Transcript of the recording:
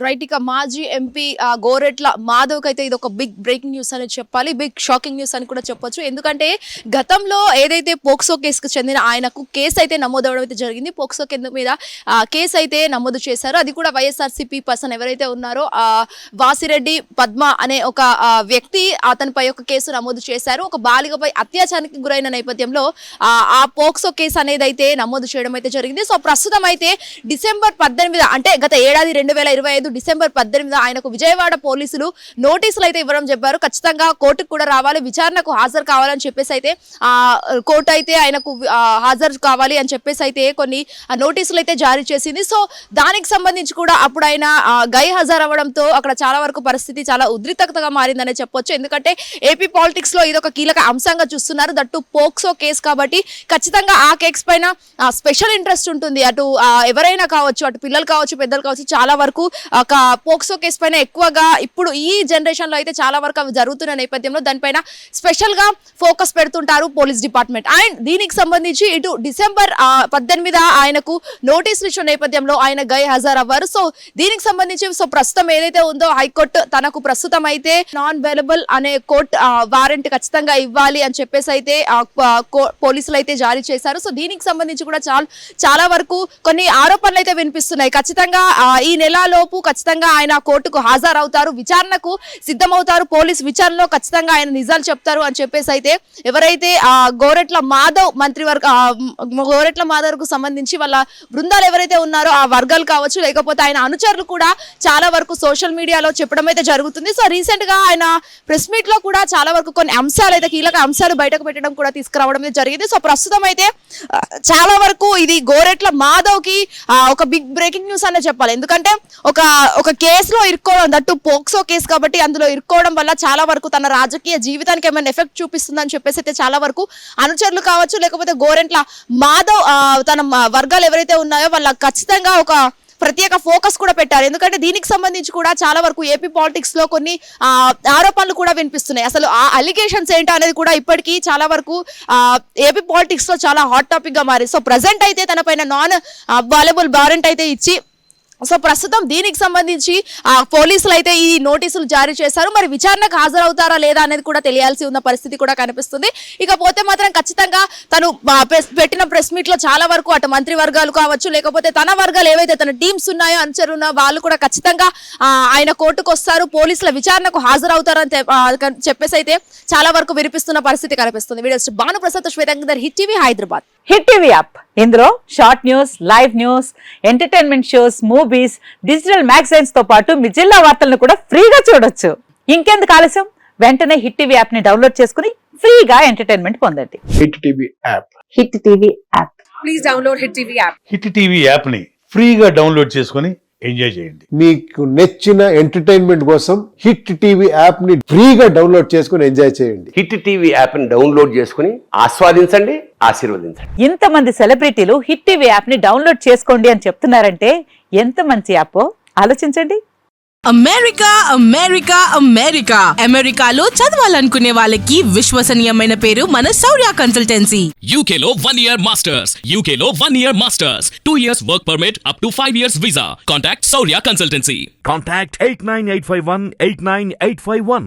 Right. ఇక మాజీ MP గోరెట్ల మాధవ్కి అయితే ఇది ఒక బిగ్ బ్రేకింగ్ న్యూస్ అని చెప్పాలి, బిగ్ షాకింగ్ న్యూస్ అని కూడా చెప్పొచ్చు. ఎందుకంటే గతంలో ఏదైతే పోక్సో కేసుకు చెందిన ఆయనకు కేసు అయితే నమోదవడం అయితే జరిగింది. పోక్సో కింద మీద కేసు అయితే నమోదు చేశారు. అది కూడా వైఎస్ఆర్సీపీ పర్సన్ ఎవరైతే ఉన్నారో వాసిరెడ్డి పద్మ అనే ఒక వ్యక్తి అతనిపై ఒక కేసు నమోదు చేశారు. ఒక బాలికపై అత్యాచారానికి గురైన నేపథ్యంలో ఆ పోక్సో కేసు అనేది అయితే నమోదు చేయడం అయితే జరిగింది. సో ప్రస్తుతం అయితే డిసెంబర్ 18 అంటే గత ఏడాది 2025 డిసెంబర్ 18 ఆయనకు విజయవాడ పోలీసులు నోటీసులు అయితే ఇవ్వడం చెప్పారు. ఖచ్చితంగా కోర్టుకు కూడా రావాలి, విచారణకు హాజరు కావాలని చెప్పేసి అయితే కోర్టు అయితే ఆయనకు హాజరు కావాలి అని చెప్పేసి అయితే కొన్ని నోటీసులు అయితే జారీ చేసింది. సో దానికి సంబంధించి కూడా అప్పుడు ఆయన గై హాజరు అవ్వడంతో అక్కడ చాలా వరకు పరిస్థితి చాలా ఉద్రిక్తతగా మారిందనే చెప్పొచ్చు. ఎందుకంటే ఏపీ పాలిటిక్స్ లో ఇది ఒక కీలక అంశంగా చూస్తున్నారు. దట్టు పోక్సో కేసు కాబట్టి ఖచ్చితంగా ఆ కేసు పైన స్పెషల్ ఇంట్రెస్ట్ ఉంటుంది. అటు ఎవరైనా కావచ్చు, అటు పిల్లలు కావచ్చు, పెద్దలు కావచ్చు, చాలా వరకు ఒక పోక్సో కేసు పైన ఎక్కువగా ఇప్పుడు ఈ జనరేషన్ లో అయితే చాలా వరకు అవి జరుగుతున్న నేపథ్యంలో దానిపైన స్పెషల్ గా ఫోకస్ పెడుతుంటారు పోలీస్ డిపార్ట్మెంట్. అండ్ దీనికి సంబంధించి ఇటు డిసెంబర్ 18 ఆయనకు నోటీసులు ఇచ్చిన నేపథ్యంలో ఆయన గై హాజరు అవ్వారు. సో దీనికి సంబంధించి ప్రస్తుతం ఏదైతే ఉందో హైకోర్టు తనకు ప్రస్తుతం అయితే నాన్ అవైలబుల్ అనే కోర్టు వారెంట్ ఖచ్చితంగా ఇవ్వాలి అని చెప్పేసి అయితే పోలీసులు అయితే జారీ చేశారు. సో దీనికి సంబంధించి కూడా చాలా వరకు కొన్ని ఆరోపణలు అయితే వినిపిస్తున్నాయి. ఖచ్చితంగా ఈ నెలలోపు ఖచ్చితంగా ఆయన కోర్టుకు హాజరవుతారు, విచారణకు సిద్ధమవుతారు, పోలీసు విచారణలో ఖచ్చితంగా ఆయన నిజాలు చెప్తారు అని చెప్పేసి అయితే ఎవరైతే గోరెట్ల మాధవ్ గోరెట్ల మాధవ్ కు సంబంధించి వాళ్ళ బృందాలు ఎవరైతే ఉన్నారో ఆ వర్గాలు కావచ్చు, లేకపోతే ఆయన అనుచరులు కూడా చాలా వరకు సోషల్ మీడియాలో చెప్పడం అయితే జరుగుతుంది. సో రీసెంట్ గా ఆయన ప్రెస్ మీట్ లో కూడా చాలా వరకు కొన్ని అంశాలు అయితే కీలక అంశాలు బయటకు పెట్టడం కూడా తీసుకురావడం జరిగింది. సో ప్రస్తుతం అయితే చాలా వరకు ఇది గోరెట్ల మాధవ్ కి ఒక బిగ్ బ్రేకింగ్ న్యూస్ అనే చెప్పాలి. ఎందుకంటే ఒక కేసులో ఇరుక్కోవడం, దట్టు పోక్సో కేసు కాబట్టి అందులో ఇరుక్కోవడం వల్ల చాలా వరకు తన రాజకీయ జీవితానికి ఏమైనా ఎఫెక్ట్ చూపిస్తుందని చెప్పేసి అయితే చాలా వరకు అనుచరులు కావచ్చు, లేకపోతే గోరెట్ల మాధవ్ తన వర్గాలు ఎవరైతే ఉన్నాయో వాళ్ళ ఖచ్చితంగా ఒక ప్రత్యేక ఫోకస్ కూడా పెట్టారు. ఎందుకంటే దీనికి సంబంధించి కూడా చాలా వరకు ఏపీ పాలిటిక్స్ లో కొన్ని ఆరోపణలు కూడా వినిపిస్తున్నాయి. అసలు ఆ అలిగేషన్స్ ఏంటో అనేది కూడా ఇప్పటికీ చాలా వరకు ఏపీ పాలిటిక్స్ లో చాలా హాట్ టాపిక్ గా మారింది. సో ప్రజెంట్ అయితే తన పైన నాన్ అవైలబుల్ వారెంట్ అయితే ఇచ్చి సో ప్రస్తుతం దీనికి సంబంధించి పోలీసులు అయితే ఈ నోటీసులు జారీ చేశారు. మరి విచారణకు హాజరవుతారా లేదా అనేది కూడా తెలియాల్సి ఉన్న పరిస్థితి కూడా కనిపిస్తుంది. ఇకపోతే మాత్రం ఖచ్చితంగా తను పెట్టిన ప్రెస్ మీట్ లో చాలా వరకు అటు మంత్రి వర్గాలు కావచ్చు, లేకపోతే తన వర్గాలు ఏవైతే తన టీమ్స్ ఉన్నాయో అనుచరున్న వాళ్ళు కూడా ఖచ్చితంగా ఆయన కోర్టుకు వస్తారు, పోలీసుల విచారణకు హాజరవుతారని చెప్పేసి అయితే చాలా వరకు వినిపిస్తున్న పరిస్థితి కనిపిస్తుంది. వీడియోస్ భానుప్రసాద్, శ్వేతంగర్, hit TV, Hyderabad. Hit TV app ఇందులో short news, live news, entertainment shows, movies, digital magazines తో పాటు మీ జిల్లా వార్తలను కూడా ఫ్రీగా చూడొచ్చు. ఇంకెందుకు ఆలస్యం, వెంటనే హిట్ టీవీ యాప్ ని డౌన్లోడ్ చేసుకుని ఫ్రీగా ఎంటర్టైన్మెంట్ పొందండి. Hit TV app. Hit TV app. Please download hit TV app. Hit TV app ని ఫ్రీగా డౌన్లోడ్ చేసుకుని ఎంజాయ్ చేయండి. మీకు నచ్చిన ఎంటర్టైన్మెంట్ కోసం హిట్ టీవీ యాప్ ని ఫ్రీగా డౌన్లోడ్ చేసుకుని ఎంజాయ్ చేయండి. హిట్ టీవీ యాప్ ని డౌన్లోడ్ చేసుకుని ఆస్వాదించండి, ఆశీర్వదించండి. ఇంతమంది సెలబ్రిటీలు హిట్ టీవీ యాప్ ని డౌన్లోడ్ చేసుకోండి అని చెప్తున్నారంటే ఎంత మంచి యాప్ ఆలోచించండి. అమెరికా అమెరికా అమెరికా అమెరికాలో చదవాలనుకునే వాళ్ళకి విశ్వసనీయమైన పేరు మన శౌర్య కన్సల్టెన్సీ. UK లో 1 year masters, UK లో 1 year masters, 2 years work permit up to 5 years visa. Contact Saurya Consultancy. Contact 89851 89851.